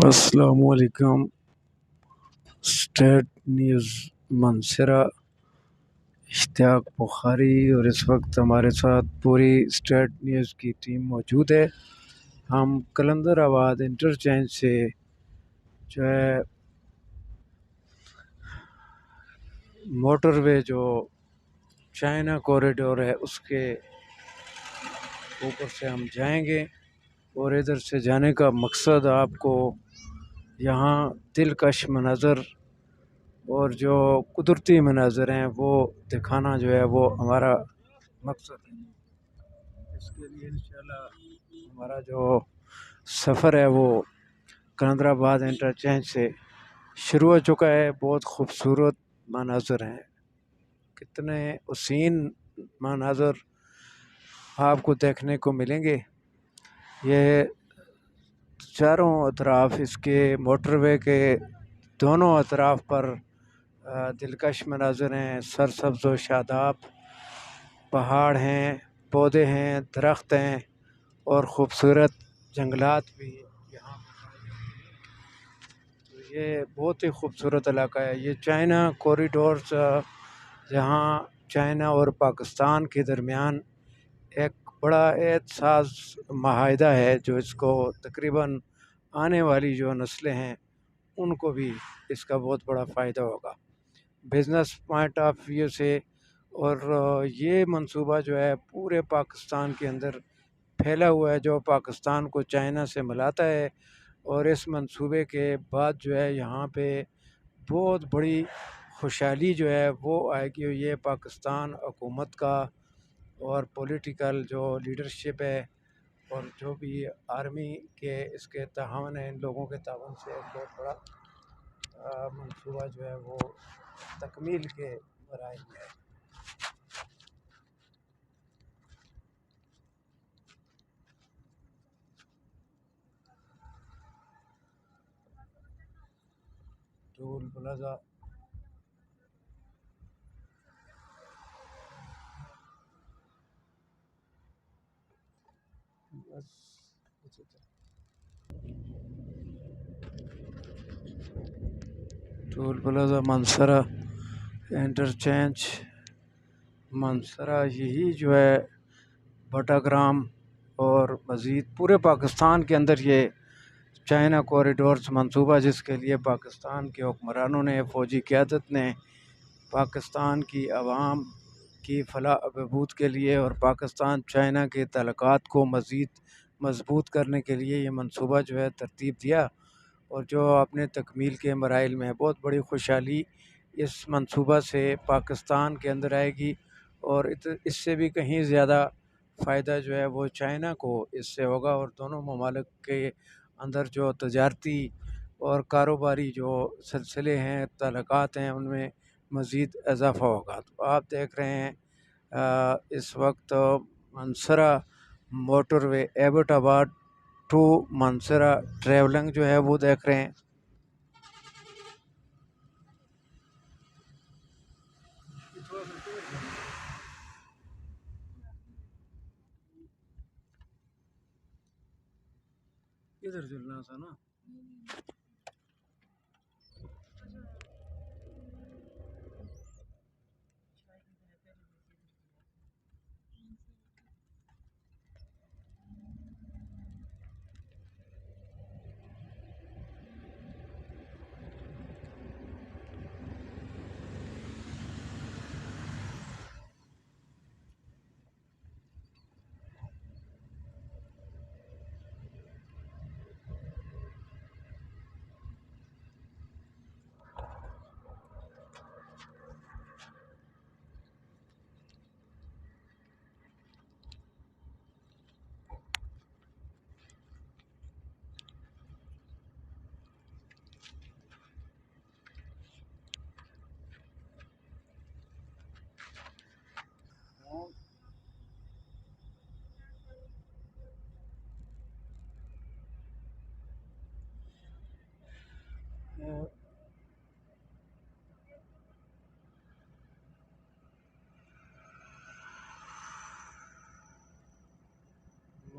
السلام علیکم۔ State news منصرہ اشتیاق بخاری، اور اس وقت ہمارے ساتھ پوری اسٹیٹ نیوز کی ٹیم موجود ہے۔ ہم کلندر آباد انٹرچینج سے جو ہے موٹر وے جو چائنا کوریڈور ہے اس کے اوپر سے ہم جائیں گے، اور ادھر سے جانے کا مقصد آپ کو یہاں دلکش مناظر اور جو قدرتی مناظر ہیں وہ دکھانا جو ہے وہ ہمارا مقصد ہے۔ اس کے لیے انشاءاللہ ہمارا جو سفر ہے وہ کلندر آباد انٹرچینج سے شروع ہو چکا ہے۔ بہت خوبصورت مناظر ہیں، کتنے حسین مناظر آپ کو دیکھنے کو ملیں گے۔ یہ چاروں اطراف اس کے موٹر وے کے دونوں اطراف پر دلکش مناظر ہیں، سرسبز و شاداب پہاڑ ہیں، پودے ہیں، درخت ہیں، اور خوبصورت جنگلات بھی یہاں پر ہیں۔ تو یہ بہت ہی خوبصورت علاقہ ہے۔ یہ چائنا کوریڈورز جہاں چائنا اور پاکستان کے درمیان ایک بڑا اعتزاز معاہدہ ہے، جو اس کو تقریباً آنے والی جو نسلیں ہیں ان کو بھی اس کا بہت بڑا فائدہ ہوگا بزنس پوائنٹ آف ویو سے۔ اور یہ منصوبہ جو ہے پورے پاکستان کے اندر پھیلا ہوا ہے، جو پاکستان کو چائنا سے ملاتا ہے، اور اس منصوبے کے بعد جو ہے یہاں پہ بہت بڑی خوشحالی جو ہے وہ آئے گی۔ یہ پاکستان حکومت کا اور پولیٹیکل جو لیڈرشپ ہے اور جو بھی آرمی کے اس کے تعاون ہے، ان لوگوں کے تعاون سے ایک بہت بڑا منصوبہ جو ہے وہ تکمیل کے مراحل میں ہے۔ Toll plaza toll plaza Mansehra interchange Mansehra, یہی جو ہے بٹاگرام اور مزید پورے پاکستان کے اندر یہ چائنا کوریڈورز منصوبہ، جس کے لیے پاکستان کے حکمرانوں نے، فوجی قیادت نے، پاکستان کی عوام کی فلاح و بہبود کے لیے اور پاکستان چائنا کے تعلقات کو مزید مضبوط کرنے کے لیے یہ منصوبہ جو ہے ترتیب دیا، اور جو اپنے تکمیل کے مراحل میں ہے۔ بہت بڑی خوشحالی اس منصوبہ سے پاکستان کے اندر آئے گی، اور اس سے بھی کہیں زیادہ فائدہ جو ہے وہ چائنا کو اس سے ہوگا، اور دونوں ممالک کے اندر جو تجارتی اور کاروباری جو سلسلے ہیں، تعلقات ہیں، ان میں مزید اضافہ ہوگا۔ تو آپ دیکھ رہے ہیں اس وقت منصرہ موٹر وے ایبٹ آباد ٹو منصرہ ٹریولنگ جو ہے وہ دیکھ رہے ہیں۔ ادھر چلنا تھا نا۔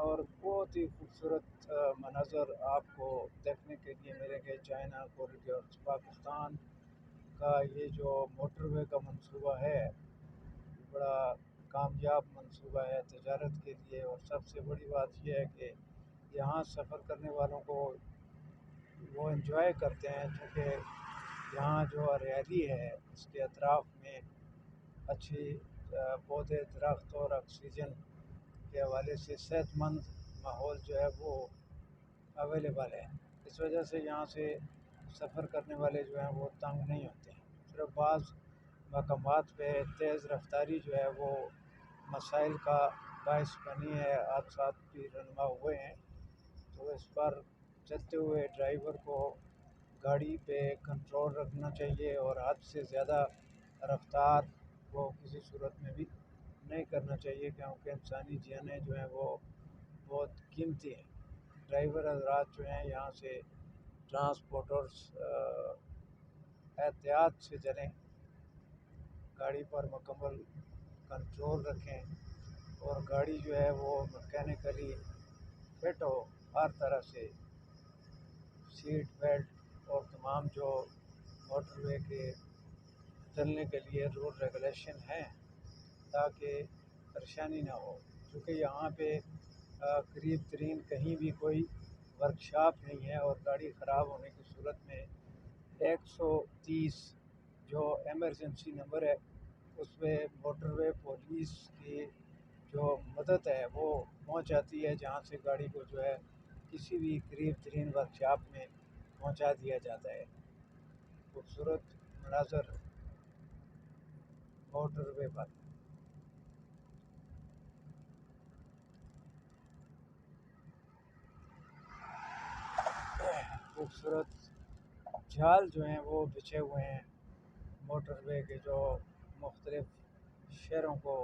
اور بہت ہی خوبصورت مناظر آپ کو دیکھنے کے لیے ملیں گے۔ چائنا کوریڈور پاکستان کا یہ جو موٹر وے کا منصوبہ ہے، بڑا کامیاب منصوبہ ہے تجارت کے لیے، اور سب سے بڑی بات یہ ہے کہ یہاں سفر کرنے والوں کو وہ انجوائے کرتے ہیں، چونکہ یہاں جو ہریالی ہے اس کے اطراف میں اچھی پودے، درخت اور آکسیجن کے حوالے سے صحت مند ماحول جو ہے وہ اویلیبل ہے۔ اس وجہ سے یہاں سے سفر کرنے والے جو ہیں وہ تنگ نہیں ہوتے ہیں۔ صرف بعض مقامات پہ تیز رفتاری جو ہے وہ مسائل کا باعث بنی ہے، حادثات بھی رونما ہوئے ہیں، تو اس پر چلتے ہوئے ڈرائیور کو گاڑی پہ کنٹرول رکھنا چاہیے، اور حد سے زیادہ رفتار وہ کسی صورت میں بھی نہیں کرنا چاہیے، کیونکہ انسانی جانیں جو ہیں وہ بہت قیمتی ہیں۔ ڈرائیور حضرات جو ہیں یہاں سے ٹرانسپورٹرز احتیاط سے چلیں، گاڑی پر مکمل کنٹرول رکھیں، اور گاڑی جو ہے وہ مکینیکلی فٹ ہو ہر طرح سے، سیٹ بیلٹ اور تمام جو موٹر وے کے چلنے کے لیے رول ریگولیشن ہیں، تاکہ پریشانی نہ ہو۔ چونکہ یہاں پہ قریب ترین کہیں بھی کوئی ورکشاپ نہیں ہے، اور گاڑی خراب ہونے کی صورت میں 130 جو ایمرجنسی نمبر ہے اس پہ موٹر وے پولیس کی جو مدد ہے وہ پہنچ جاتی ہے، جہاں سے گاڑی کو جو ہے کسی بھی قریب ترین ورکشاپ میں پہنچا دیا جاتا ہے۔ خوبصورت مناظر موٹر وے پر۔ خوبصورت جال جو ہیں وہ بچھے ہوئے ہیں موٹر وے کے، جو مختلف شہروں کو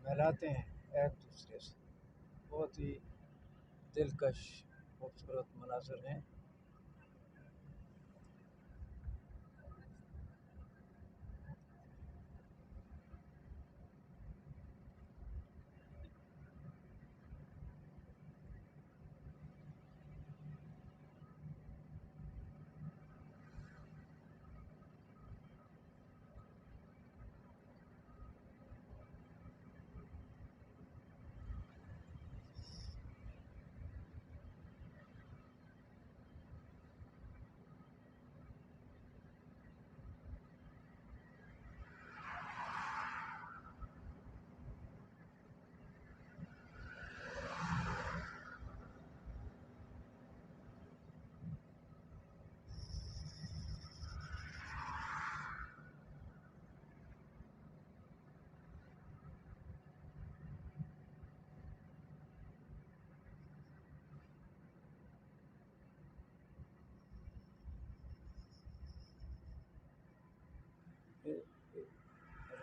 ملاتے ہیں ایک دوسرے سے۔ بہت ہی دلکش خوبصورت مناظر ہیں۔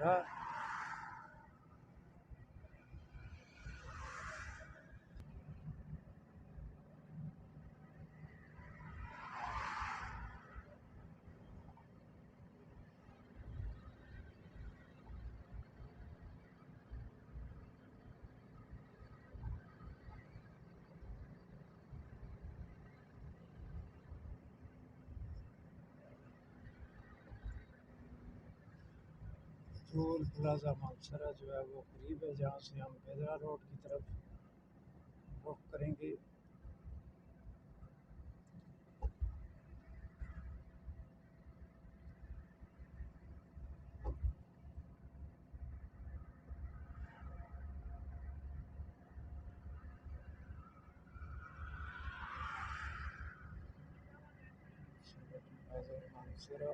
راہ ٹول پلازا مانسرا جو ہے وہ قریب ہے، جہاں سے ہم بیدرا روڈ کی طرف رخ کریں گے۔ مانسرا